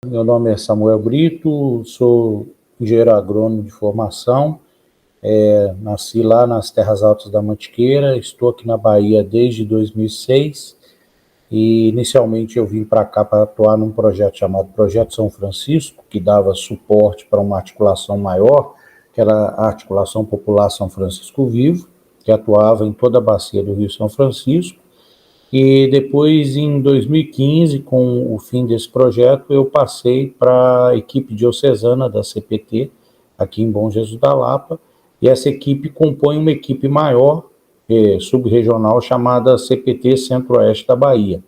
Meu nome é Samuel Brito, sou engenheiro agrônomo de formação, nasci lá nas Terras Altas da Mantiqueira, estou aqui na Bahia desde 2006 e inicialmente eu vim para cá para atuar num projeto chamado Projeto São Francisco, que dava suporte para uma articulação maior, que era a Articulação Popular São Francisco Vivo, que atuava em toda a bacia do Rio São Francisco. E depois, em 2015, com o fim desse projeto, eu passei para a equipe diocesana da CPT, aqui em Bom Jesus da Lapa, e essa equipe compõe uma equipe maior, subregional, chamada CPT Centro-Oeste da Bahia.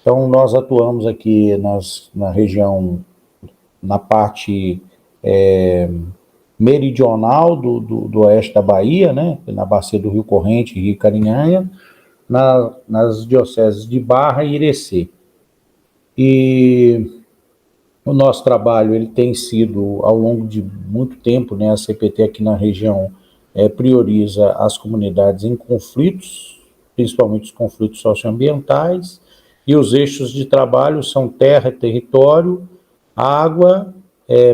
Então, nós atuamos aqui na região, na parte meridional do oeste da Bahia, né, na bacia do Rio Corrente e Rio Carinhanha, nas dioceses de Barra e Irecê. E o nosso trabalho ele tem sido, ao longo de muito tempo, né, a CPT aqui na região prioriza as comunidades em conflitos, principalmente os conflitos socioambientais, e os eixos de trabalho são terra e território, água,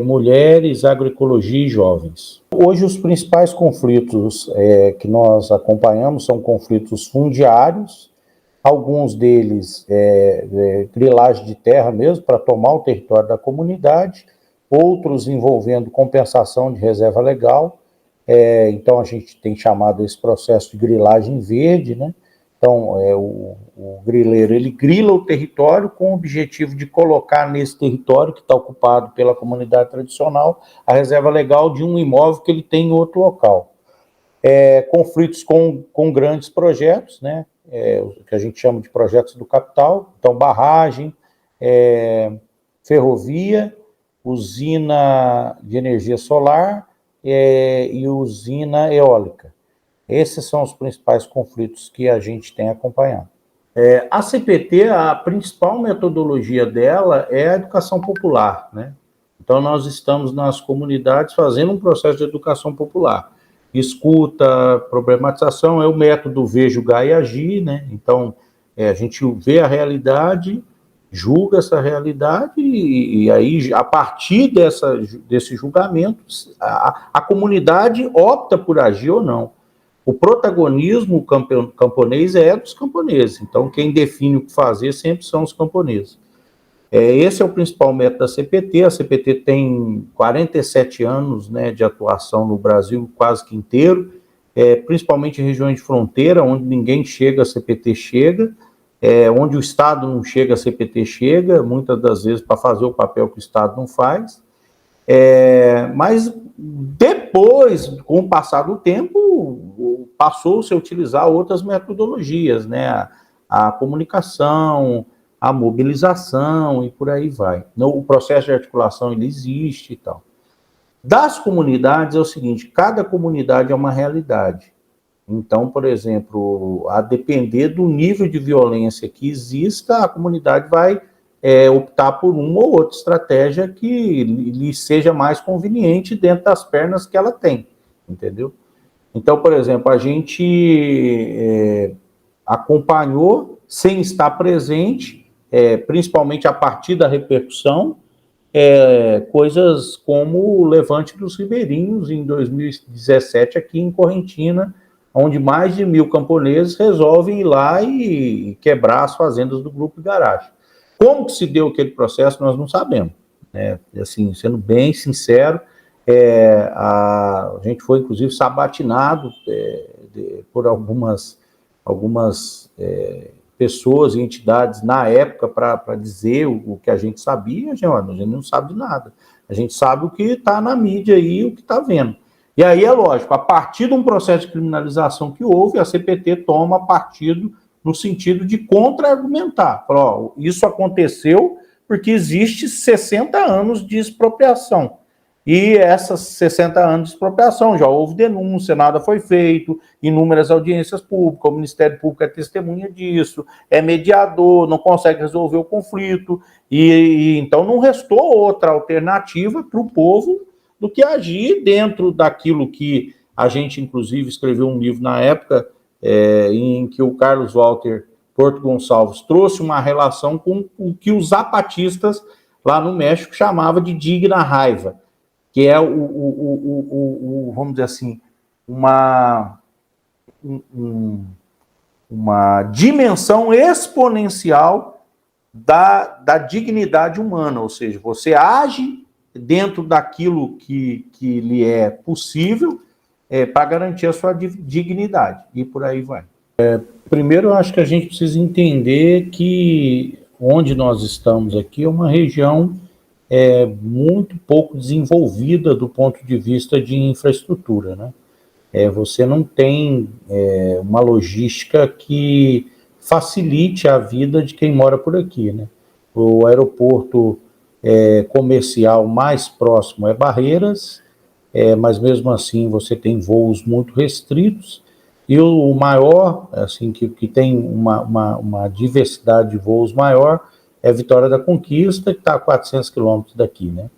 mulheres, agroecologia e jovens. Hoje os principais conflitos que nós acompanhamos são conflitos fundiários, alguns deles grilagem de terra mesmo, para tomar o território da comunidade, outros envolvendo compensação de reserva legal, então a gente tem chamado esse processo de grilagem verde, né? Então, o grileiro, ele grila o território com o objetivo de colocar nesse território que está ocupado pela comunidade tradicional a reserva legal de um imóvel que ele tem em outro local. Conflitos com grandes projetos, né? O que a gente chama de projetos do capital, então barragem, ferrovia, usina de energia solar e usina eólica. Esses são os principais conflitos que a gente tem acompanhado. A CPT, a principal metodologia dela é a educação popular, né? Então, nós estamos nas comunidades fazendo um processo de educação popular. Escuta, problematização, é o método ver, julgar e agir, né? Então, a gente vê a realidade, julga essa realidade e aí, a partir desse julgamento, a comunidade opta por agir ou não. O protagonismo camponês é dos camponeses, então quem define o que fazer sempre são os camponeses. Esse é o principal método da CPT. A CPT tem 47 anos, né, de atuação no Brasil quase que inteiro, principalmente em regiões de fronteira, onde ninguém chega, a CPT chega, onde o Estado não chega, a CPT chega, muitas das vezes para fazer o papel que o Estado não faz. Mas depois, com o passar do tempo, passou-se a utilizar outras metodologias, né? A comunicação, a mobilização e por aí vai. O processo de articulação ele existe e tal. Das comunidades é o seguinte, cada comunidade é uma realidade. Então, por exemplo, a depender do nível de violência que exista, a comunidade vai optar por uma ou outra estratégia que lhe seja mais conveniente dentro das pernas que ela tem, entendeu? Então, por exemplo, a gente acompanhou, sem estar presente, principalmente a partir da repercussão, coisas como o Levante dos Ribeirinhos, em 2017, aqui em Correntina, onde mais de 1.000 camponeses resolvem ir lá e quebrar as fazendas do Grupo Igarassi. Como que se deu aquele processo, nós não sabemos, né? Assim, sendo bem sincero, a gente foi, inclusive, sabatinado por algumas pessoas e entidades na época para dizer o que a gente sabia. A gente não sabe de nada. A gente sabe o que está na mídia aí, o que está vendo. E aí é lógico, a partir de um processo de criminalização que houve, a CPT toma partido no sentido de contra-argumentar. Falou, isso aconteceu porque existe 60 anos de expropriação. E essas 60 anos de expropriação, já houve denúncia, nada foi feito, inúmeras audiências públicas, o Ministério Público é testemunha disso, é mediador, não consegue resolver o conflito, e então não restou outra alternativa para o povo do que agir dentro daquilo que a gente, inclusive, escreveu um livro na época, em que o Carlos Walter Porto Gonçalves trouxe uma relação com o que os zapatistas lá no México chamava de digna raiva, que é vamos dizer assim, uma dimensão exponencial da dignidade humana, ou seja, você age dentro daquilo que lhe é possível para garantir a sua dignidade, e por aí vai. Primeiro, eu acho que a gente precisa entender que onde nós estamos aqui é uma região muito pouco desenvolvida do ponto de vista de infraestrutura, né? Você não tem uma logística que facilite a vida de quem mora por aqui, né? O aeroporto comercial mais próximo é Barreiras, mas mesmo assim você tem voos muito restritos, e o maior, assim, que tem uma diversidade de voos maior, é Vitória da Conquista, que está a 400 quilômetros daqui, né?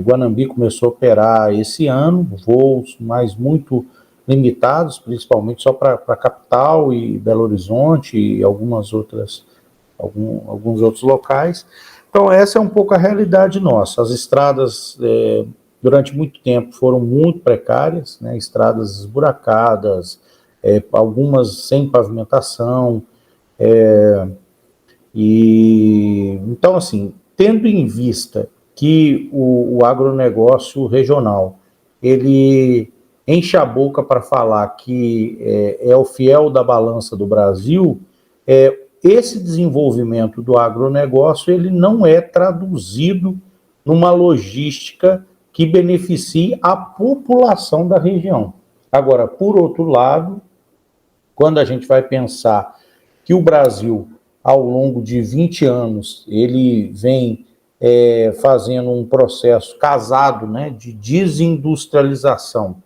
Guanambi começou a operar esse ano, voos, mas muito limitados, principalmente só para a capital e Belo Horizonte e alguns outros locais. Então essa é um pouco a realidade nossa. As estradas, durante muito tempo, foram muito precárias, né? Estradas esburacadas, algumas sem pavimentação, então, assim, tendo em vista que o agronegócio regional, ele enche a boca para falar que é o fiel da balança do Brasil, esse desenvolvimento do agronegócio, ele não é traduzido numa logística que beneficie a população da região. Agora, por outro lado, quando a gente vai pensar que o Brasil, ao longo de 20 anos, ele vem fazendo um processo casado, né, de desindustrialização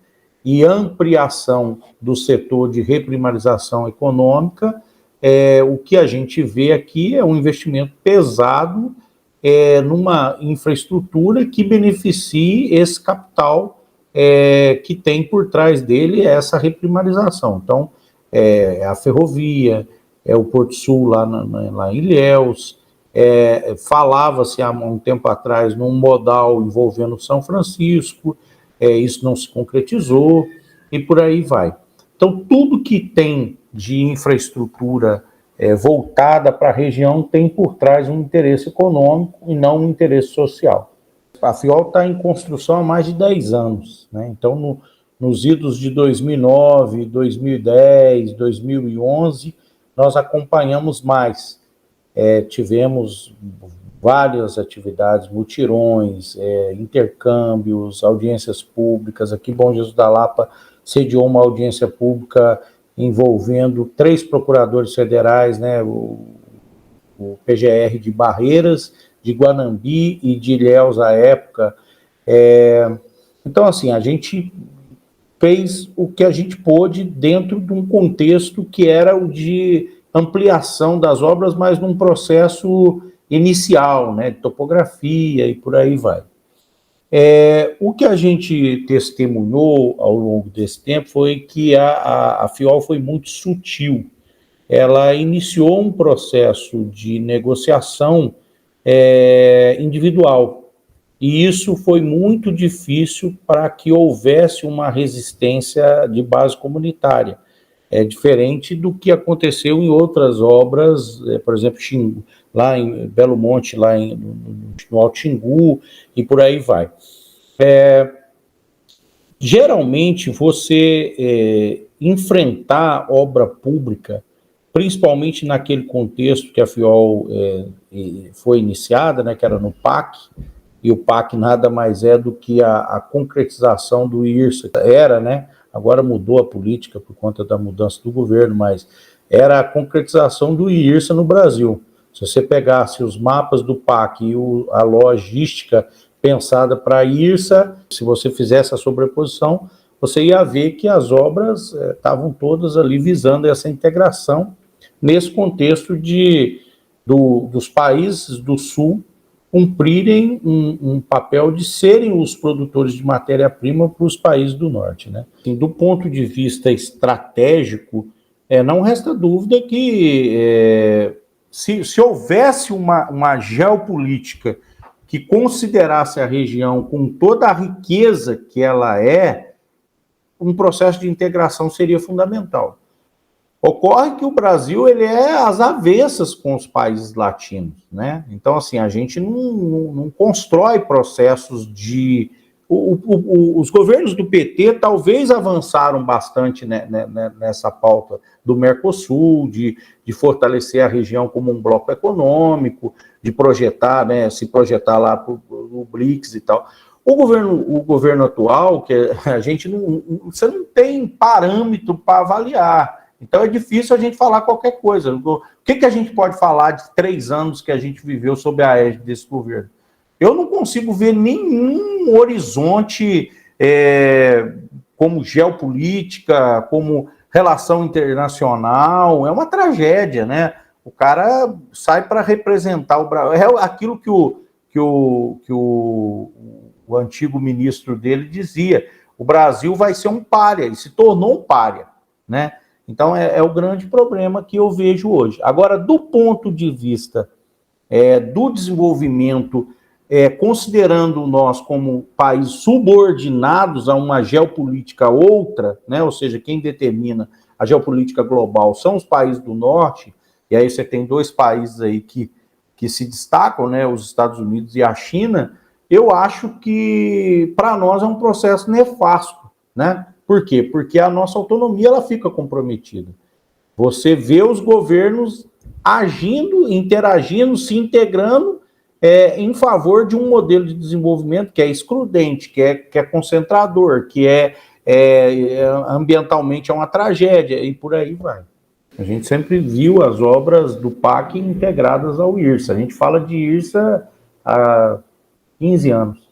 e ampliação do setor de reprimarização econômica, o que a gente vê aqui é um investimento pesado numa infraestrutura que beneficie esse capital que tem por trás dele essa reprimarização. Então, a ferrovia, o Porto Sul lá em Ilhéus, falava-se há um tempo atrás num modal envolvendo São Francisco, isso não se concretizou, e por aí vai. Então, tudo que tem de infraestrutura voltada para a região tem por trás um interesse econômico e não um interesse social. A FIOL está em construção há mais de 10 anos, né? Então, nos idos de 2009, 2010, 2011, nós acompanhamos mais. Tivemos várias atividades, mutirões, intercâmbios, audiências públicas. Aqui, Bom Jesus da Lapa sediou uma audiência pública envolvendo 3 procuradores federais, né, o PGR de Barreiras, de Guanambi e de Ilhéus à época. Então, assim, a gente fez o que a gente pôde dentro de um contexto que era o de ampliação das obras, mas num processo inicial, né, de topografia e por aí vai. O que a gente testemunhou ao longo desse tempo foi que a FIOL foi muito sutil. Ela iniciou um processo de negociação individual, e isso foi muito difícil para que houvesse uma resistência de base comunitária. É diferente do que aconteceu em outras obras, por exemplo, lá em Belo Monte, lá no Alto Xingu, e por aí vai. Geralmente, você enfrentar obra pública, principalmente naquele contexto que a FIOL foi iniciada, né, que era no PAC, e o PAC nada mais é do que a concretização do IRSA. Era, né? Agora mudou a política por conta da mudança do governo, mas era a concretização do IRSA no Brasil. Se você pegasse os mapas do PAC e a logística pensada para a IRSA, se você fizesse a sobreposição, você ia ver que as obras estavam todas ali visando essa integração nesse contexto dos países do Sul cumprirem um papel de serem os produtores de matéria-prima para os países do Norte, né? Assim, do ponto de vista estratégico, não resta dúvida que se houvesse uma geopolítica que considerasse a região com toda a riqueza que ela é, um processo de integração seria fundamental. Ocorre que o Brasil ele é às avessas com os países latinos, né? Então, assim, a gente não constrói processos de... Os governos do PT talvez avançaram bastante nessa pauta do Mercosul, de fortalecer a região como um bloco econômico, de projetar, né, se projetar lá para o BRICS e tal. O governo atual, que a gente você não tem parâmetro para avaliar. Então é difícil a gente falar qualquer coisa. O que a gente pode falar de 3 anos que a gente viveu sob a égide desse governo? Eu não consigo ver nenhum horizonte como geopolítica, como relação internacional. É uma tragédia, né? O cara sai para representar o Brasil. É aquilo que o antigo ministro dele dizia. O Brasil vai ser um pária, e se tornou um pária, né? Então é o grande problema que eu vejo hoje. Agora, do ponto de vista do desenvolvimento, considerando nós como países subordinados a uma geopolítica outra, né, ou seja, quem determina a geopolítica global são os países do norte, e aí você tem 2 países aí que se destacam, né, os Estados Unidos e a China. Eu acho que para nós é um processo nefasto, né? Por quê? Porque a nossa autonomia ela fica comprometida. Você vê os governos agindo, interagindo, se integrando em favor de um modelo de desenvolvimento que é excludente, que é concentrador, que ambientalmente é uma tragédia, e por aí vai. A gente sempre viu as obras do PAC integradas ao IRSA. A gente fala de IRSA há 15 anos.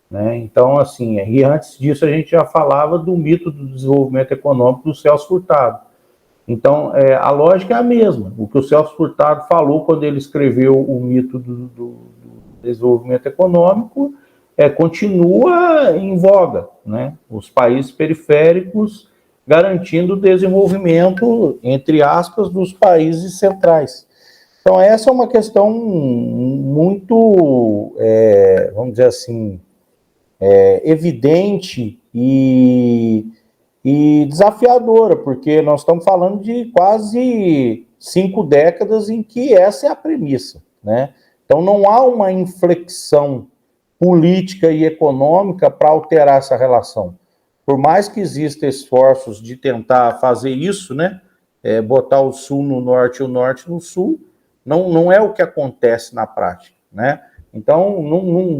Né? Então, assim, e antes disso a gente já falava do mito do desenvolvimento econômico do Celso Furtado. Então, a lógica é a mesma. O que o Celso Furtado falou quando ele escreveu o mito do desenvolvimento econômico continua em voga, né? Os países periféricos garantindo o desenvolvimento, entre aspas, dos países centrais. Então, essa é uma questão muito, vamos dizer assim, evidente e desafiadora, porque nós estamos falando de quase 5 décadas em que essa é a premissa, né? Então não há uma inflexão política e econômica para alterar essa relação. Por mais que existam esforços de tentar fazer isso, né? Botar o sul no norte e o norte no sul, não é o que acontece na prática, né? Então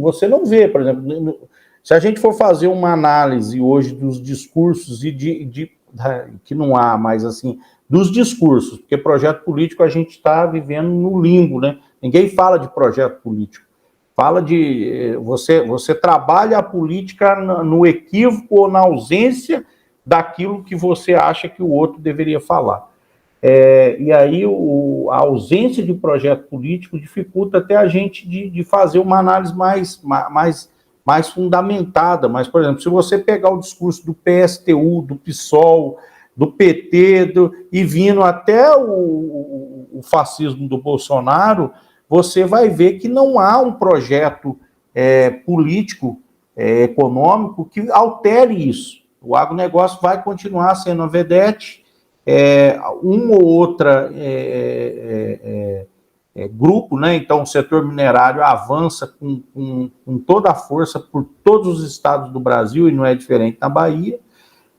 você não vê, por exemplo, se a gente for fazer uma análise hoje dos discursos e que não há mais assim, dos discursos, porque projeto político a gente está vivendo no limbo, né? Ninguém fala de projeto político. Fala de você trabalha a política no equívoco ou na ausência daquilo que você acha que o outro deveria falar. E aí a ausência de projeto político dificulta até a gente de fazer uma análise mais fundamentada. Mas, por exemplo, se você pegar o discurso do PSTU, do PSOL, do PT, e vindo até o fascismo do Bolsonaro, você vai ver que não há um projeto político, econômico, que altere isso. O agronegócio vai continuar sendo a vedete, uma ou outra grupo, né? Então o setor minerário avança com toda a força por todos os estados do Brasil, e não é diferente na Bahia,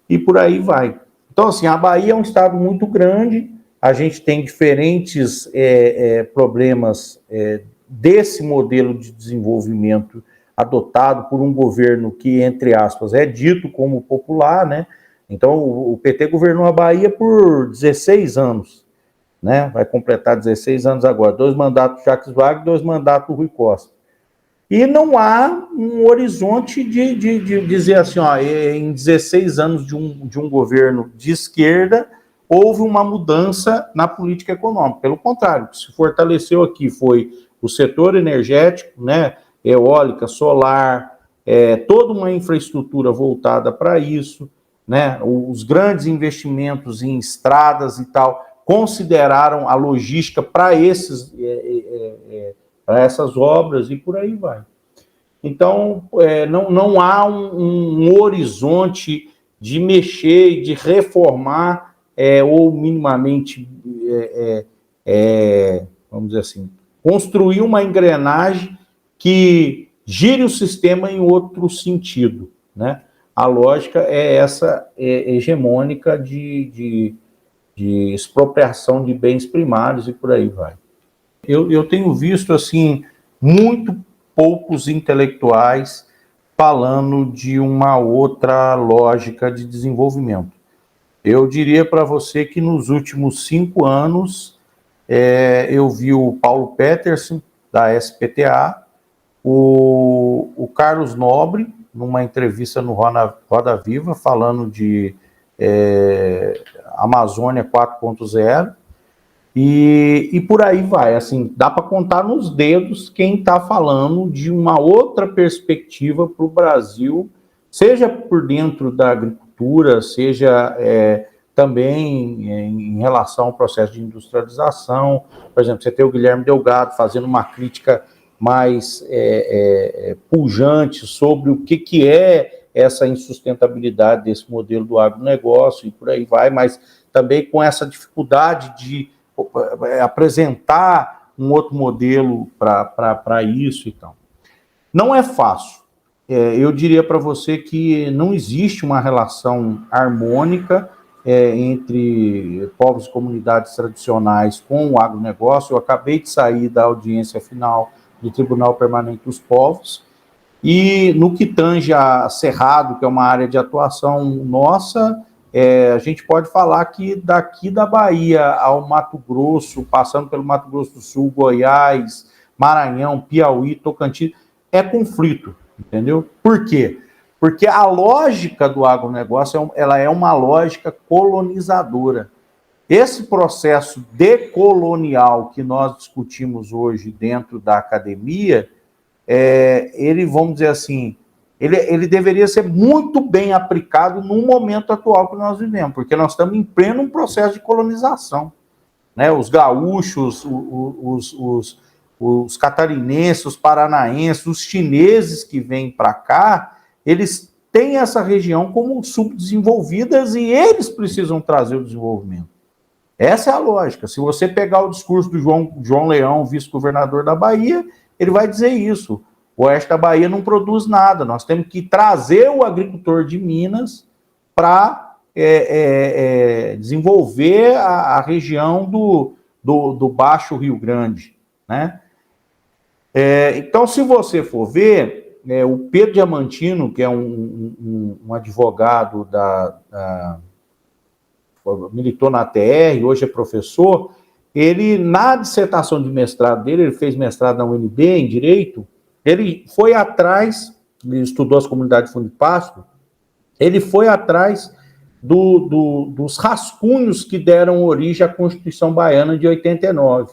e por aí vai. Então, assim, a Bahia é um estado muito grande, a gente tem diferentes problemas desse modelo de desenvolvimento adotado por um governo que, entre aspas, é dito como popular, né? Então, o PT governou a Bahia por 16 anos, né? Vai completar 16 anos agora. 2 mandatos do Jacques Wagner, 2 mandatos do Rui Costa. E não há um horizonte de dizer assim, ó, em 16 anos de um governo de esquerda, houve uma mudança na política econômica. Pelo contrário, o que se fortaleceu aqui foi o setor energético, né? Eólica, solar, toda uma infraestrutura voltada para isso, né? Os grandes investimentos em estradas e tal, consideraram a logística para essas obras e por aí vai. Então, não há um horizonte de mexer, de reformar, ou minimamente, vamos dizer assim, construir uma engrenagem que gire o sistema em outro sentido, né? A lógica é essa hegemônica de expropriação de bens primários e por aí vai. Eu tenho visto, assim, muito poucos intelectuais falando de uma outra lógica de desenvolvimento. Eu diria para você que nos últimos 5 anos eu vi o Paulo Peterson, da SPTA, o Carlos Nobre, numa entrevista no Roda Viva, falando de Amazônia 4.0, e por aí vai. Assim, dá para contar nos dedos quem está falando de uma outra perspectiva para o Brasil, seja por dentro da agricultura, seja também em relação ao processo de industrialização. Por exemplo, você tem o Guilherme Delgado fazendo uma crítica mais pujante sobre o que é essa insustentabilidade desse modelo do agronegócio e por aí vai, mas também com essa dificuldade de apresentar um outro modelo para isso e tal. Não é fácil. Eu diria para você que não existe uma relação harmônica entre povos e comunidades tradicionais com o agronegócio. Eu acabei de sair da audiência final do Tribunal Permanente dos Povos, e no que tange a Cerrado, que é uma área de atuação nossa, a gente pode falar que daqui da Bahia ao Mato Grosso, passando pelo Mato Grosso do Sul, Goiás, Maranhão, Piauí, Tocantins, é conflito, entendeu? Por quê? Porque a lógica do agronegócio ela é uma lógica colonizadora. Esse processo decolonial que nós discutimos hoje dentro da academia, ele, vamos dizer assim, ele deveria ser muito bem aplicado no momento atual que nós vivemos, porque nós estamos em pleno processo de colonização, né? Os gaúchos, os catarinenses, os paranaenses, os chineses que vêm para cá, eles têm essa região como subdesenvolvidas e eles precisam trazer o desenvolvimento. Essa é a lógica. Se você pegar o discurso do João Leão, vice-governador da Bahia, ele vai dizer isso. O oeste da Bahia não produz nada. Nós temos que trazer o agricultor de Minas para desenvolver a região do Baixo Rio Grande, né? Então, se você for ver, o Pedro Diamantino, que é um advogado militou na ATR, hoje é professor, ele, na dissertação de mestrado dele, ele fez mestrado na UNB em Direito, ele foi atrás, ele estudou as comunidades de fundo de pasto, ele foi atrás dos rascunhos que deram origem à Constituição Baiana de 89.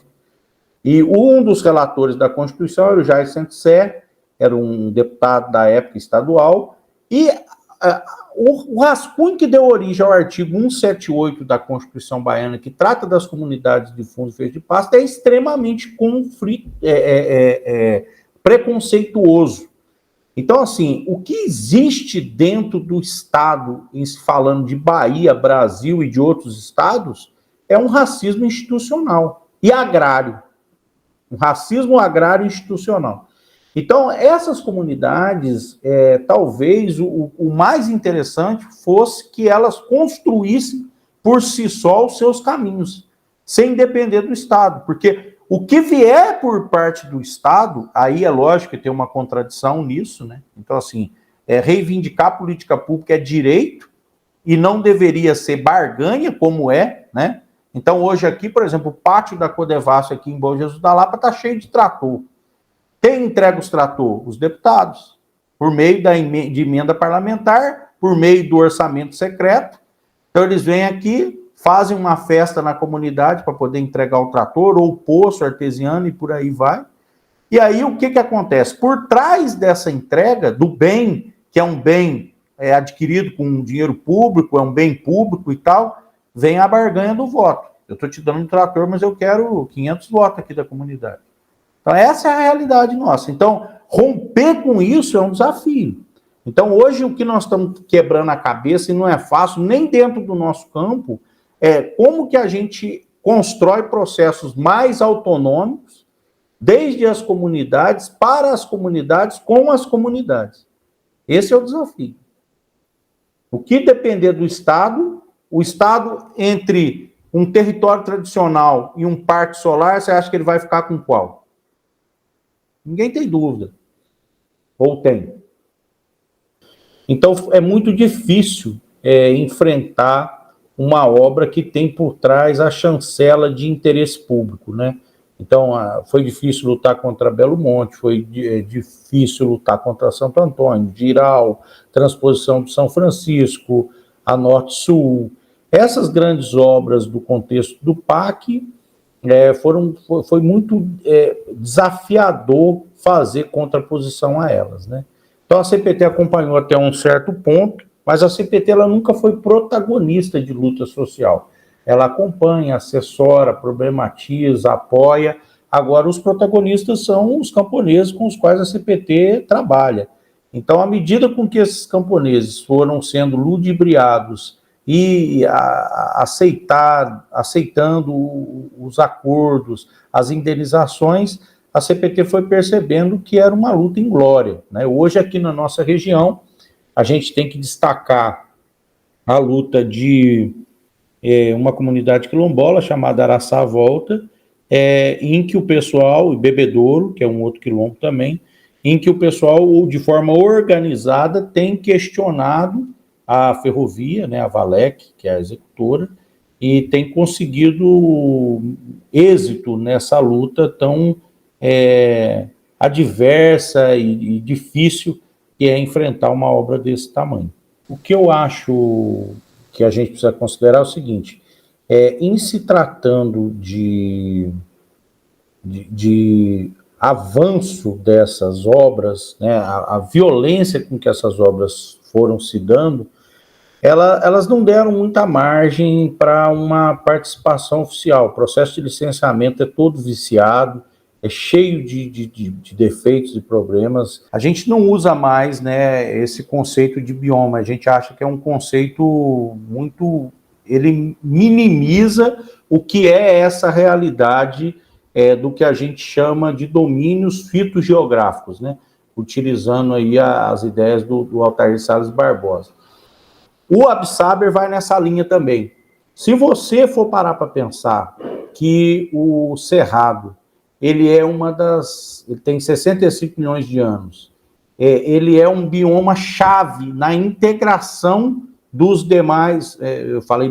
E um dos relatores da Constituição era o Jair Santos-Sé, era um deputado da época estadual, e o rascunho que deu origem ao artigo 178 da Constituição Baiana, que trata das comunidades de fundo verde de pasto, é extremamente preconceituoso. Então, assim, o que existe dentro do Estado, falando de Bahia, Brasil e de outros estados, é um racismo institucional e agrário. Um racismo agrário institucional. Então, essas comunidades, talvez o mais interessante fosse que elas construíssem por si só os seus caminhos, sem depender do Estado, porque o que vier por parte do Estado, aí é lógico que tem uma contradição nisso, né? Então, assim, reivindicar política pública é direito e não deveria ser barganha, como né? Então, hoje aqui, por exemplo, o pátio da Codevasf aqui em Bom Jesus da Lapa está cheio de trator. Quem entrega os trator? Os deputados, por meio de emenda parlamentar, por meio do orçamento secreto. Então, eles vêm aqui, fazem uma festa na comunidade para poder entregar o trator, ou o poço artesiano, e por aí vai. E aí, o que acontece? Por trás dessa entrega do bem, que é um bem adquirido com dinheiro público, é um bem público e tal, vem a barganha do voto. Eu estou te dando um trator, mas eu quero 500 votos aqui da comunidade. Então, essa é a realidade nossa. Então, romper com isso é um desafio. Então, hoje, o que nós estamos quebrando a cabeça, e não é fácil, nem dentro do nosso campo, é como que a gente constrói processos mais autonômicos, desde as comunidades, para as comunidades, com as comunidades. Esse é o desafio. O que depender do Estado, o Estado entre um território tradicional e um parque solar, você acha que ele vai ficar com qual? Ninguém tem dúvida. Ou tem? Então, é muito difícil enfrentar uma obra que tem por trás a chancela de interesse público, né? Então, foi difícil lutar contra Belo Monte, foi difícil lutar contra Santo Antônio, Giral, transposição de São Francisco, a Norte-Sul. Essas grandes obras do contexto do PAC foi muito desafiador fazer contraposição a elas, né? Então, a CPT acompanhou até um certo ponto, mas a CPT ela nunca foi protagonista de luta social. Ela acompanha, assessora, problematiza, apoia. Agora, os protagonistas são os camponeses com os quais a CPT trabalha. Então, à medida com que esses camponeses foram sendo ludibriados e aceitando os acordos, as indenizações, a CPT foi percebendo que era uma luta inglória, né? Hoje, aqui na nossa região, a gente tem que destacar a luta de uma comunidade quilombola chamada Araçá Volta, em que o pessoal, e Bebedouro, que é um outro quilombo também, em que o pessoal, de forma organizada, tem questionado a ferrovia, né, a Valec, que é a executora, e tem conseguido êxito nessa luta tão adversa e difícil que é enfrentar uma obra desse tamanho. O que eu acho que a gente precisa considerar é o seguinte, em se tratando de avanço dessas obras, né, a violência com que essas obras foram se dando, elas não deram muita margem para uma participação oficial. O processo de licenciamento é todo viciado, é cheio de defeitos e problemas. A gente não usa mais, né, esse conceito de bioma, a gente acha que é um conceito muito... Ele minimiza o que é essa realidade do que a gente chama de domínios fitogeográficos, né, utilizando aí as ideias do Altair Salles Barbosa. O Absaber vai nessa linha também. Se você for parar para pensar que o Cerrado, ele tem 65 milhões de anos, ele é um bioma chave na integração dos demais, eu falei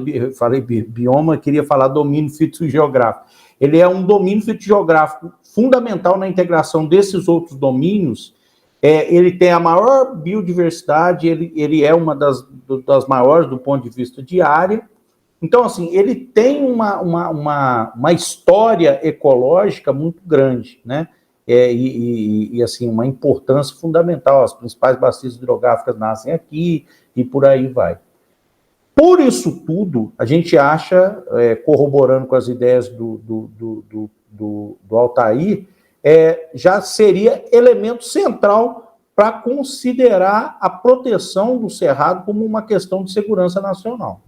bioma, queria falar domínio fitogeográfico. Ele é um domínio fitogeográfico fundamental na integração desses outros domínios. Ele tem a maior biodiversidade, ele é uma das maiores do ponto de vista de área. Então, assim, ele tem uma história ecológica muito grande, né? Assim, uma importância fundamental. As principais bacias hidrográficas nascem aqui e por aí vai. Por isso tudo, a gente acha, corroborando com as ideias do Altair, já seria elemento central para considerar a proteção do Cerrado como uma questão de segurança nacional.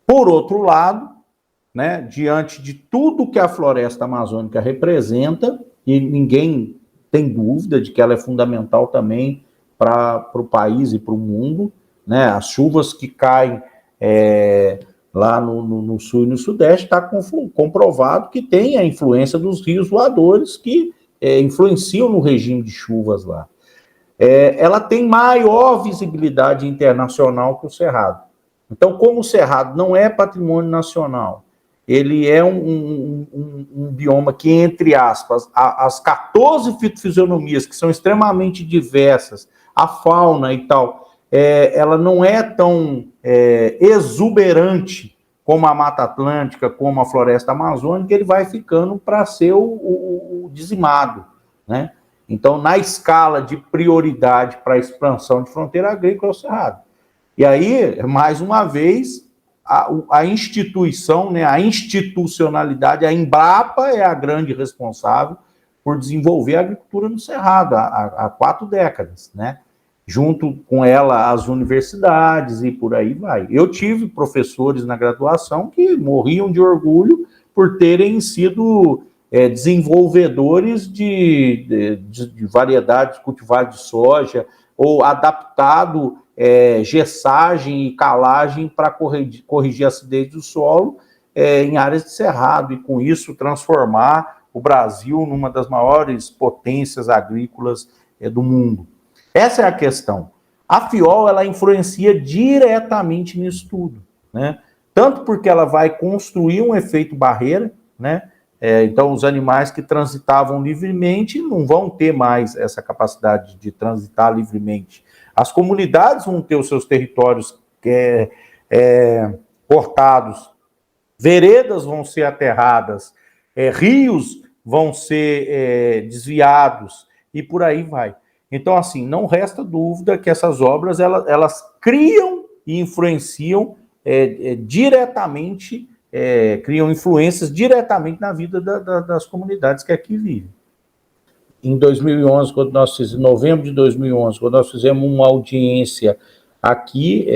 Por outro lado, né, diante de tudo que a floresta amazônica representa, e ninguém tem dúvida de que ela é fundamental também para o país e para o mundo, né, as chuvas que caem lá no sul e no sudeste, está comprovado que tem a influência dos rios voadores que influenciam no regime de chuvas lá. Ela tem maior visibilidade internacional que o Cerrado. Então, como o Cerrado não é patrimônio nacional, ele é um bioma que, entre aspas, as 14 fitofisionomias, que são extremamente diversas, a fauna e tal, ela não é tão exuberante como a Mata Atlântica, como a Floresta Amazônica, ele vai ficando para ser o dizimado, né? Então, na escala de prioridade para a expansão de fronteira agrícola, é o Cerrado. E aí, mais uma vez, a instituição, né, a institucionalidade, a Embrapa é a grande responsável por desenvolver a agricultura no Cerrado há 4 décadas, né? Junto com ela as universidades e por aí vai. Eu tive professores na graduação que morriam de orgulho por terem sido desenvolvedores de variedades cultivares de soja, ou adaptado gessagem e calagem para corrigir a acidez do solo em áreas de cerrado, e com isso transformar o Brasil numa das maiores potências agrícolas do mundo. Essa é a questão. A FIOL, ela influencia diretamente nisso tudo, né? Tanto porque ela vai construir um efeito barreira, né? Então, os animais que transitavam livremente não vão ter mais essa capacidade de transitar livremente. As comunidades vão ter os seus territórios cortados, veredas vão ser aterradas, rios vão ser desviados, e por aí vai. Então, assim, não resta dúvida que essas obras, elas criam e influenciam diretamente, criam influências diretamente na vida das comunidades que aqui vivem. Em 2011, em novembro de 2011, quando nós fizemos uma audiência aqui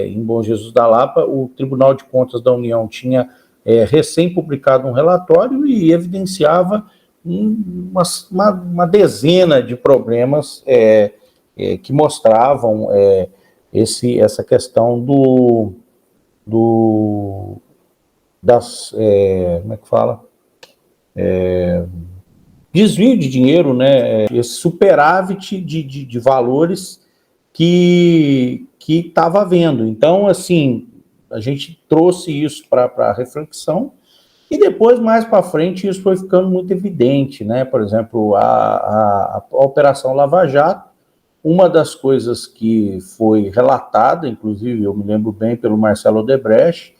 em Bom Jesus da Lapa, o Tribunal de Contas da União tinha recém-publicado um relatório e evidenciava uma dezena de problemas que mostravam essa questão como é que fala? Desvio de dinheiro, né? Esse superávit de valores que estava havendo. Então, assim, a gente trouxe isso para reflexão, e depois, mais para frente, isso foi ficando muito evidente, né? Por exemplo, a Operação Lava Jato, uma das coisas que foi relatada, inclusive eu me lembro bem pelo Marcelo Odebrecht,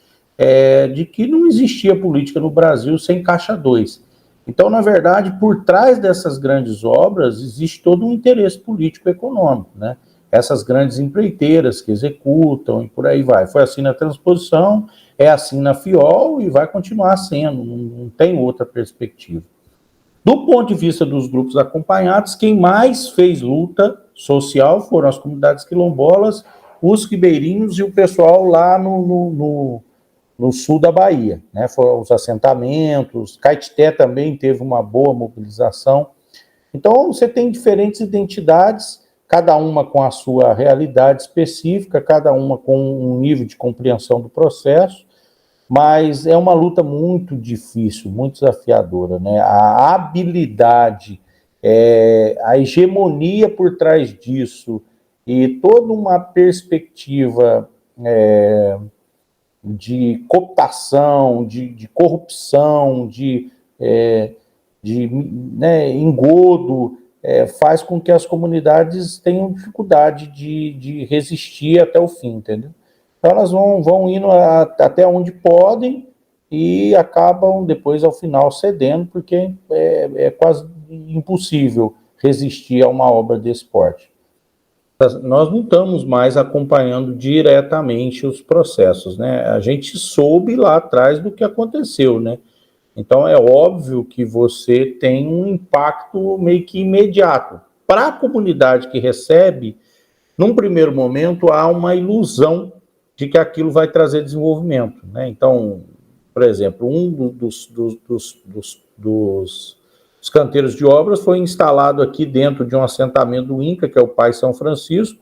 de que não existia política no Brasil sem Caixa 2. Então, na verdade, por trás dessas grandes obras, existe todo um interesse político-econômico, né? Essas grandes empreiteiras que executam e por aí vai. Foi assim na transposição, é assim na FIOL e vai continuar sendo, não tem outra perspectiva. Do ponto de vista dos grupos acompanhados, quem mais fez luta social foram as comunidades quilombolas, os ribeirinhos e o pessoal lá no sul da Bahia, né? Foram os assentamentos, Caetité também teve uma boa mobilização. Então, você tem diferentes identidades, cada uma com a sua realidade específica, cada uma com um nível de compreensão do processo, mas é uma luta muito difícil, muito desafiadora, né? A habilidade, a hegemonia por trás disso e toda uma perspectiva de cooptação, de corrupção, de engodo, faz com que as comunidades tenham dificuldade de resistir até o fim, entendeu? Então elas vão indo até onde podem e acabam depois, ao final, cedendo, porque é quase impossível resistir a uma obra desse porte. Nós não estamos mais acompanhando diretamente os processos, né? A gente soube lá atrás do que aconteceu, né? Então, é óbvio que você tem um impacto meio que imediato. Para a comunidade que recebe, num primeiro momento, há uma ilusão de que aquilo vai trazer desenvolvimento, né? Então, por exemplo, um dos canteiros de obras foi instalado aqui dentro de um assentamento do INCA, que é o Pai São Francisco,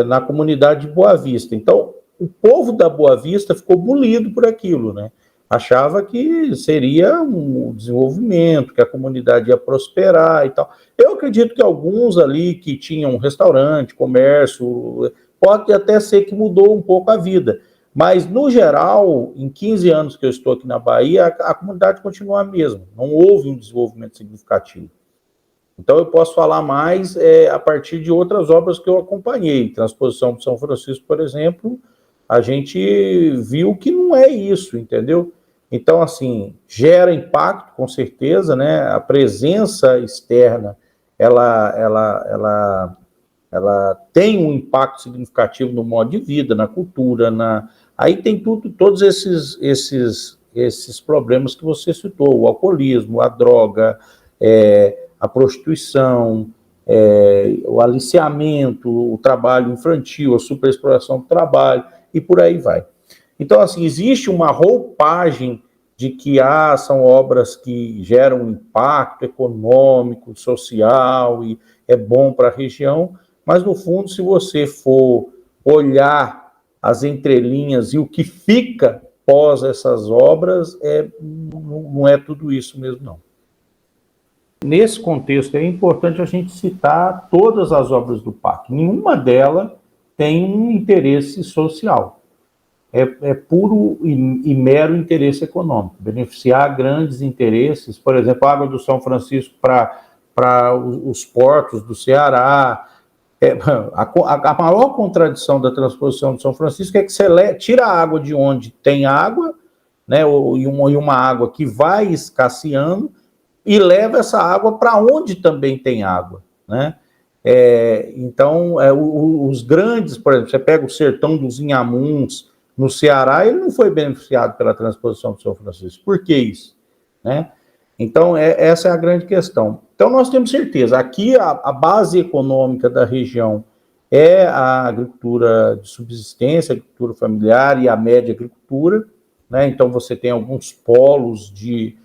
na comunidade de Boa Vista. Então, o povo da Boa Vista ficou bulido por aquilo, né? Achava que seria um desenvolvimento, que a comunidade ia prosperar e tal. Eu acredito que alguns ali que tinham restaurante, comércio, pode até ser que mudou um pouco a vida. Mas, no geral, em 15 anos que eu estou aqui na Bahia, a comunidade continua a mesma. Não houve um desenvolvimento significativo. Então, eu posso falar mais a partir de outras obras que eu acompanhei. Transposição de São Francisco, por exemplo, a gente viu que não é isso, entendeu? Então, assim, gera impacto, com certeza, né? A presença externa, ela tem um impacto significativo no modo de vida, na cultura, Aí tem todos esses problemas que você citou, o alcoolismo, a droga, a prostituição, o aliciamento, o trabalho infantil, a superexploração do trabalho, e por aí vai. Então, assim, existe uma roupagem de que são obras que geram impacto econômico, social, e é bom para a região, mas, no fundo, se você for olhar as entrelinhas e o que fica pós essas obras, não é tudo isso mesmo, não. Nesse contexto, é importante a gente citar todas as obras do PAC. Nenhuma delas tem um interesse social. É puro e mero interesse econômico. Beneficiar grandes interesses, por exemplo, a Água do São Francisco para os portos do Ceará. A maior contradição da transposição de São Francisco é que você tira a água de onde tem água, né, e uma água que vai escasseando, e leva essa água para onde também tem água, né? Então, os grandes, por exemplo, você pega o sertão dos Inhamuns, no Ceará, ele não foi beneficiado pela transposição de São Francisco. Por que isso? Né? Então, essa é a grande questão. Então, nós temos certeza, aqui a base econômica da região é a agricultura de subsistência, a agricultura familiar e a média agricultura, né? Então, você tem alguns polos de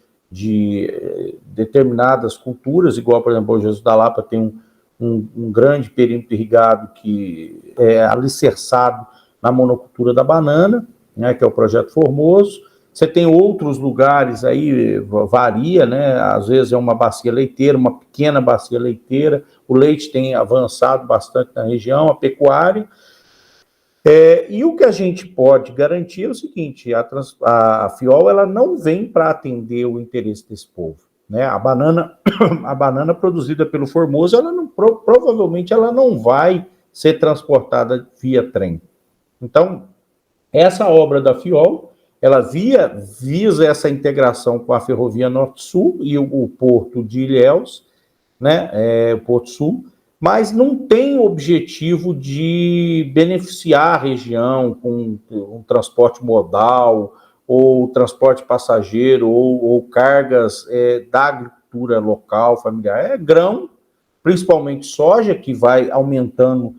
determinadas culturas, igual, por exemplo, o Jesus da Lapa tem um grande perímetro irrigado que é alicerçado na monocultura da banana, né, que é o Projeto Formoso. Você tem outros lugares aí, varia, né? Às vezes é uma bacia leiteira, uma pequena bacia leiteira. O leite tem avançado bastante na região, a pecuária. E o que a gente pode garantir é o seguinte: a FIOL ela não vem para atender o interesse desse povo, né? A banana produzida pelo Formoso, provavelmente ela não vai ser transportada via trem. Então, essa obra da FIOL, ela visa essa integração com a Ferrovia Norte-Sul e o Porto de Ilhéus, né, o Porto Sul, mas não tem objetivo de beneficiar a região com um transporte modal, ou transporte passageiro, ou cargas da agricultura local, familiar. É grão, principalmente soja, que vai aumentando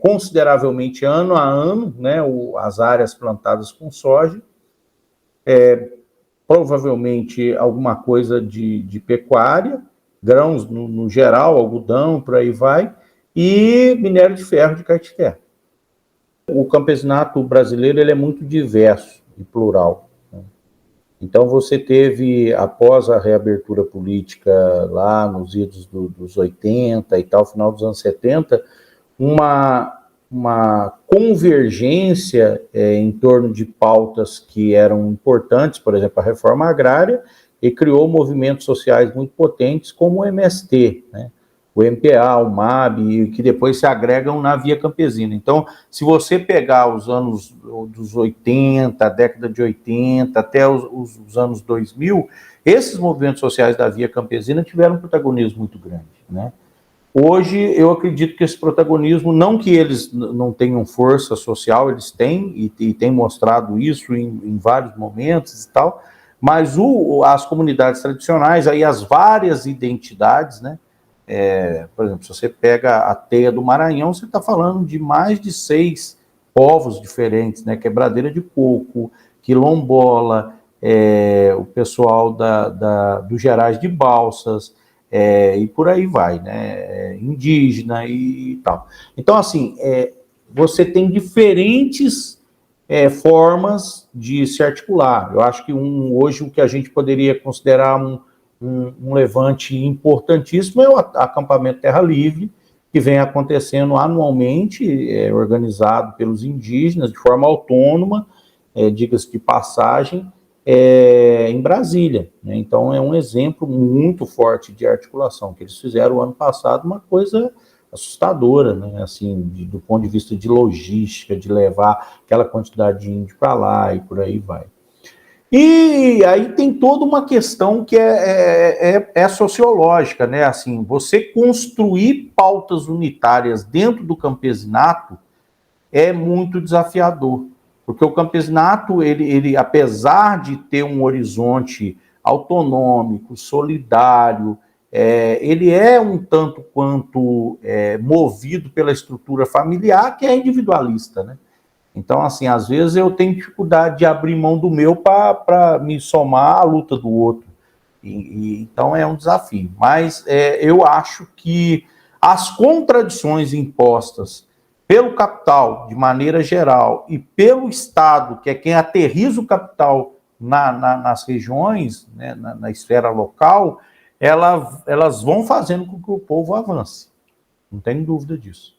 consideravelmente ano a ano, né, as áreas plantadas com soja, provavelmente alguma coisa de pecuária, grãos no geral, algodão, por aí vai, e minério de ferro de Caetité. O campesinato brasileiro ele é muito diverso e plural, né? Então você teve, após a reabertura política lá nos idos dos 80 e tal, final dos anos 70, uma convergência em torno de pautas que eram importantes, por exemplo, a reforma agrária, e criou movimentos sociais muito potentes como o MST, né? O MPA, o MAB, que depois se agregam na Via Campesina. Então, se você pegar os anos dos 80, a década de 80, até os anos 2000, esses movimentos sociais da Via Campesina tiveram um protagonismo muito grande, né? Hoje, eu acredito que esse protagonismo, não que eles não tenham força social, eles têm, e têm mostrado isso em vários momentos e tal, mas as comunidades tradicionais, aí as várias identidades, né? Por exemplo, se você pega a Teia do Maranhão, você está falando de mais de 6 povos diferentes, né? Quebradeira de Coco, Quilombola, o pessoal do Gerais de Balsas, e por aí vai, né? Indígena e tal. Então, assim, você tem diferentes formas de se articular. Eu acho que hoje o que a gente poderia considerar um levante importantíssimo é o acampamento Terra Livre, que vem acontecendo anualmente, organizado pelos indígenas, de forma autônoma, diga-se de passagem, em Brasília, né? Então é um exemplo muito forte de articulação, que eles fizeram o ano passado, uma coisa assustadora, né? Assim, do ponto de vista de logística, de levar aquela quantidade de índio para lá e por aí vai. E aí tem toda uma questão que é sociológica, né? Assim, você construir pautas unitárias dentro do campesinato é muito desafiador, Porque o campesinato, ele apesar de ter um horizonte autonômico, solidário, ele é um tanto quanto movido pela estrutura familiar, que é individualista, né? Então, assim, às vezes eu tenho dificuldade de abrir mão do meu para me somar à luta do outro. Então é um desafio. Mas eu acho que as contradições impostas pelo capital, de maneira geral, e pelo Estado, que é quem aterriza o capital nas regiões, né, na esfera local, elas vão fazendo com que o povo avance. Não tem dúvida disso.